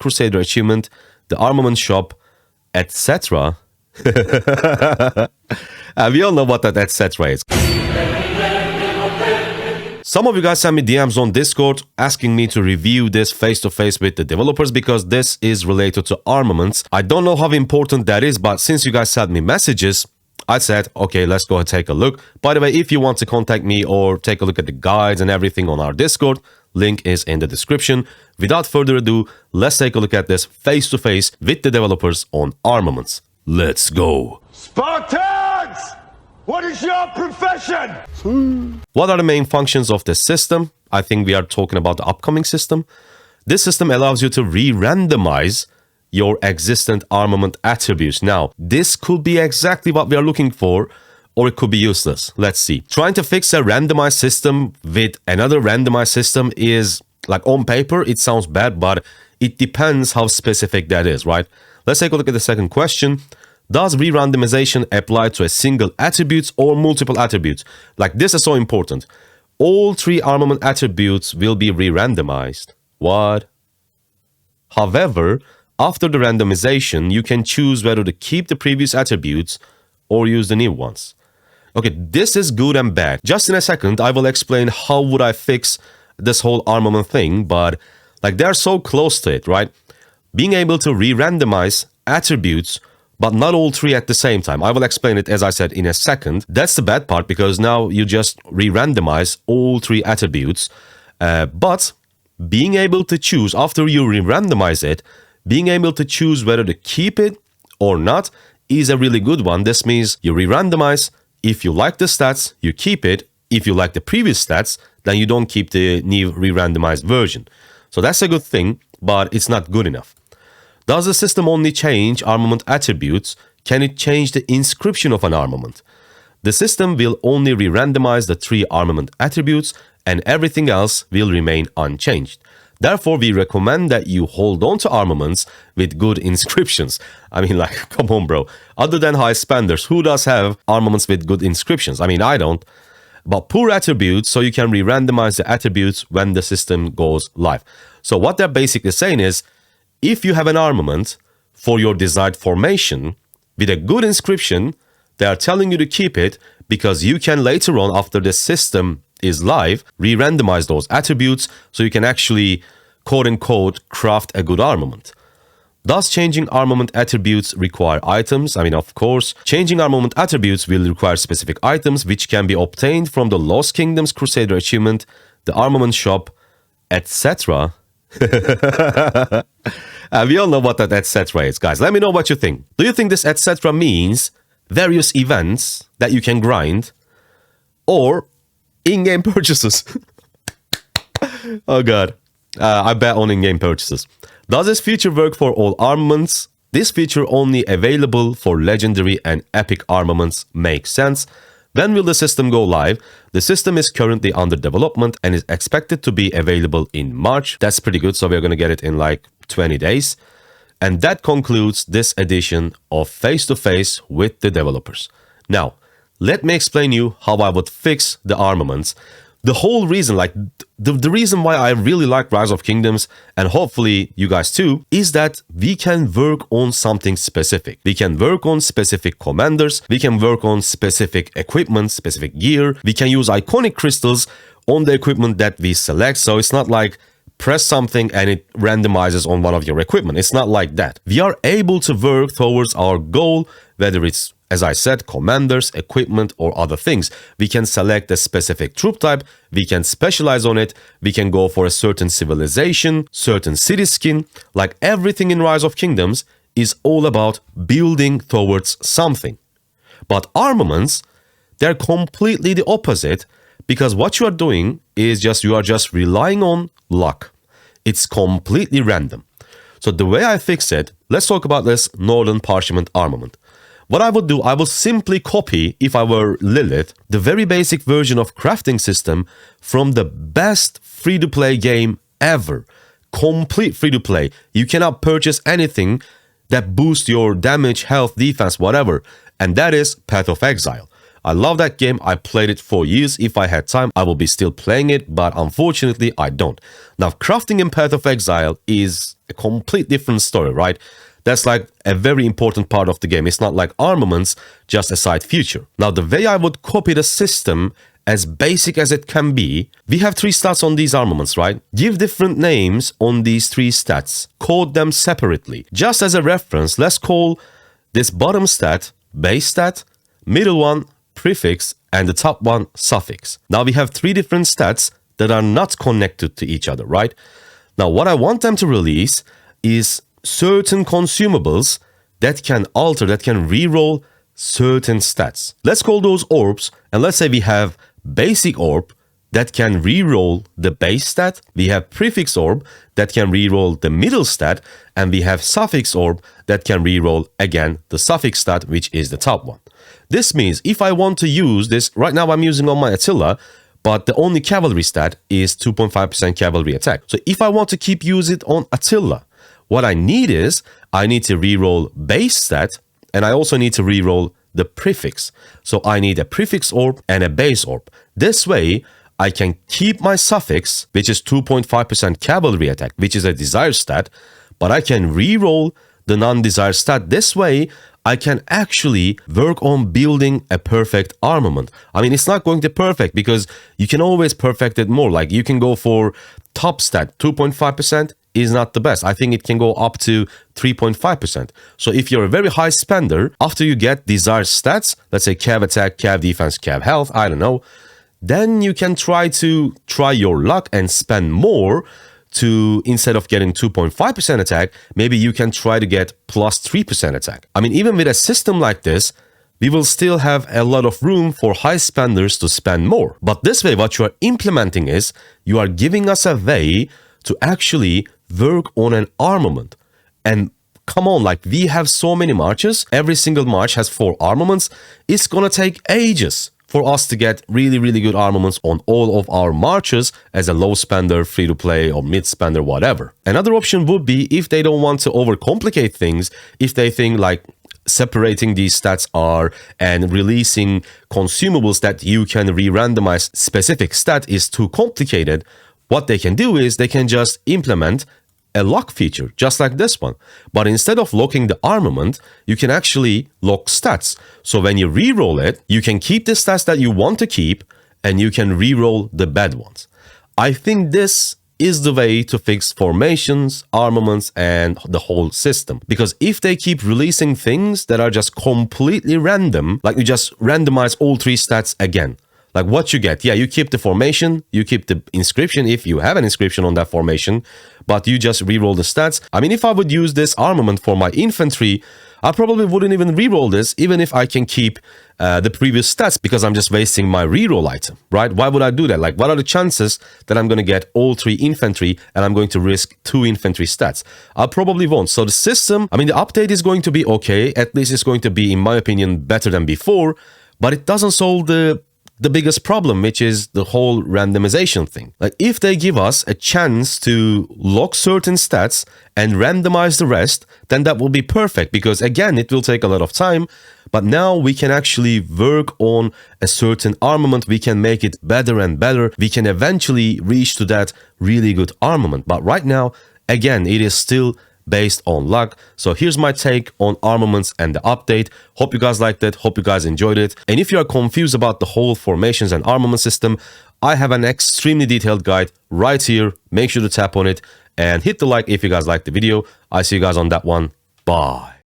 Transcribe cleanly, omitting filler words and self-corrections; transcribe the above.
Crusader achievement, the armament shop, etc. We all know what that etc. is. Some of you guys sent me DMs on Discord asking me to review this face-to-face with the developers because this is related to armaments. I don't know how important that is, but since you guys sent me messages, I said, okay, let's go and take a look. By the way, if you want to contact me or take a look at the guides and everything on our Discord, link is in the description. Without further ado, let's take a look at this face-to-face with the developers on armaments. Let's go. Spartans! What is your profession? What are the main functions of this system? I think we are talking about the upcoming system. This system allows you to re-randomize your existent armament attributes. Now, this could be exactly what we are looking for, or it could be useless. Let's see. Trying to fix a randomized system with another randomized system is, like, on paper, it sounds bad, but it depends how specific that is, right? Let's take a look at the second question. Does re-randomization apply to a single attribute or multiple attributes? Like, this is so important. All 3 armament attributes will be re-randomized. What? However, after the randomization, you can choose whether to keep the previous attributes or use the new ones. Okay, this is good and bad. Just in a second, I will explain how would I fix this whole armament thing, but like they're so close to it, right? Being able to re-randomize attributes, but not all 3 at the same time. I will explain it, as I said, in a second. That's the bad part, because now you just re-randomize all 3 attributes. But being able to choose, after you re-randomize it, being able to choose whether to keep it or not is a really good one. This means you re-randomize. If you like the stats, you keep it. If you like the previous stats, then you don't keep the new re-randomized version. So that's a good thing, but it's not good enough. Does the system only change armament attributes? Can it change the inscription of an armament? The system will only re-randomize the 3 armament attributes, and everything else will remain unchanged. Therefore, we recommend that you hold on to armaments with good inscriptions. I mean, like, come on, bro. Other than high spenders, who does have armaments with good inscriptions? I mean, I don't. But poor attributes, so you can re-randomize the attributes when the system goes live. So what they're basically saying is, if you have an armament for your desired formation with a good inscription, they are telling you to keep it because you can later on, after the system is live, re-randomize those attributes so you can actually, quote-unquote, craft a good armament. Does changing armament attributes require items? I mean, of course. Changing armament attributes will require specific items which can be obtained from the Lost Kingdoms Crusader achievement, the armament shop, etc. We all know what that etc. is, guys. Let me know what you think. Do you think this etc. means various events that you can grind, or in-game purchases? Oh god. I bet on in-game purchases. Does this feature work for all armaments? This feature only available for legendary and epic armaments makes sense. When will the system go live? The system is currently under development and is expected to be available in March. That's pretty good, so we're going to get it in like 20 days. And that concludes this edition of Face to Face with the developers. Now, let me explain you how I would fix the armaments. The whole reason, like the reason why I really like Rise of Kingdoms, and hopefully you guys too, is that we can work on something specific. We can work on specific commanders, we can work on specific equipment, specific gear, we can use iconic crystals on the equipment that we select, so it's not like press something and it randomizes on one of your equipment. It's not like that. We are able to work towards our goal, whether it's, as I said, commanders, equipment, or other things. We can select a specific troop type, we can specialize on it, we can go for a certain civilization, certain city skin. Like everything in Rise of Kingdoms is all about building towards something. But armaments, they're completely the opposite, because what you are doing is you are just relying on luck. It's completely random. So the way I fix it, let's talk about this Northern Parchment armament. What I would do, I will simply copy, if I were Lilith, the very basic version of crafting system from the best free-to-play game ever. Complete free-to-play. You cannot purchase anything that boosts your damage, health, defense, whatever. And that is Path of Exile. I love that game. I played it for years. If I had time, I will be still playing it, but unfortunately, I don't. Now, crafting in Path of Exile is a complete different story, right? That's like a very important part of the game. It's not like Armaments, just a side feature. Now, the way I would copy the system as basic as it can be, we have 3 stats on these armaments, right? Give different names on these 3 stats. Code them separately. Just as a reference, let's call this bottom stat base stat, middle one prefix, and the top one suffix. Now we have 3 different stats that are not connected to each other, right? Now what I want them to release is certain consumables that can alter, that can reroll certain stats. Let's call those orbs, and let's say we have basic orb that can reroll the base stat, we have prefix orb that can reroll the middle stat, and we have suffix orb that can reroll again the suffix stat, which is the top one. This means if I want to use this, right now I'm using on my Attila, but the only cavalry stat is 2.5% cavalry attack. So if I want to keep use it on Attila, what I need is, I need to reroll base stat, and I also need to reroll the prefix. So I need a prefix orb and a base orb. This way, I can keep my suffix, which is 2.5% cavalry attack, which is a desired stat, but I can reroll the non-desired stat. This way, I can actually work on building a perfect armament. I mean, it's not going to perfect because you can always perfect it more. Like you can go for top stat, 2.5%. Is not the best. I think it can go up to 3.5%. So if you're a very high spender, after you get desired stats, let's say cav attack, cav defense, cav health, I don't know, then you can try your luck and spend more to, instead of getting 2.5% attack, maybe you can try to get plus 3% attack. I mean, even with a system like this, we will still have a lot of room for high spenders to spend more. But this way, what you are implementing is, you are giving us a way to actually work on an armament. And come on, like we have so many marches. Every single march has 4 armaments. It's gonna take ages for us to get really, really good armaments on all of our marches as a low spender, free to play, or mid spender, whatever. Another option would be, if they don't want to overcomplicate things, if they think like separating these stats are and releasing consumables that you can re-randomize specific stat is too complicated, what they can do is they can just implement a lock feature, just like this one. But instead of locking the armament, you can actually lock stats. So when you reroll it, you can keep the stats that you want to keep, and you can reroll the bad ones. I think this is the way to fix formations, armaments, and the whole system. Because if they keep releasing things that are just completely random, like you just randomize all 3 stats again, like what you get, yeah, you keep the formation, you keep the inscription if you have an inscription on that formation, but you just reroll the stats. I mean, if I would use this armament for my infantry, I probably wouldn't even reroll this, even if I can keep the previous stats, because I'm just wasting my reroll item, right? Why would I do that? Like, what are the chances that I'm going to get all 3 infantry and I'm going to risk 2 infantry stats? I probably won't. So the system, I mean, the update is going to be okay. At least it's going to be, in my opinion, better than before, but it doesn't solve the biggest problem, which is the whole randomization thing. Like if they give us a chance to lock certain stats and randomize the rest, then that will be perfect, because again, it will take a lot of time, but now we can actually work on a certain armament. We can make it better and better. We can eventually reach to that really good armament. But right now, again, it is still based on luck. So here's my take on armaments and the update. Hope you guys liked it. Hope you guys enjoyed it. And if you are confused about the whole formations and armament system, I have an extremely detailed guide right here. Make sure to tap on it and hit the like if you guys liked the video. I see you guys on that one. Bye.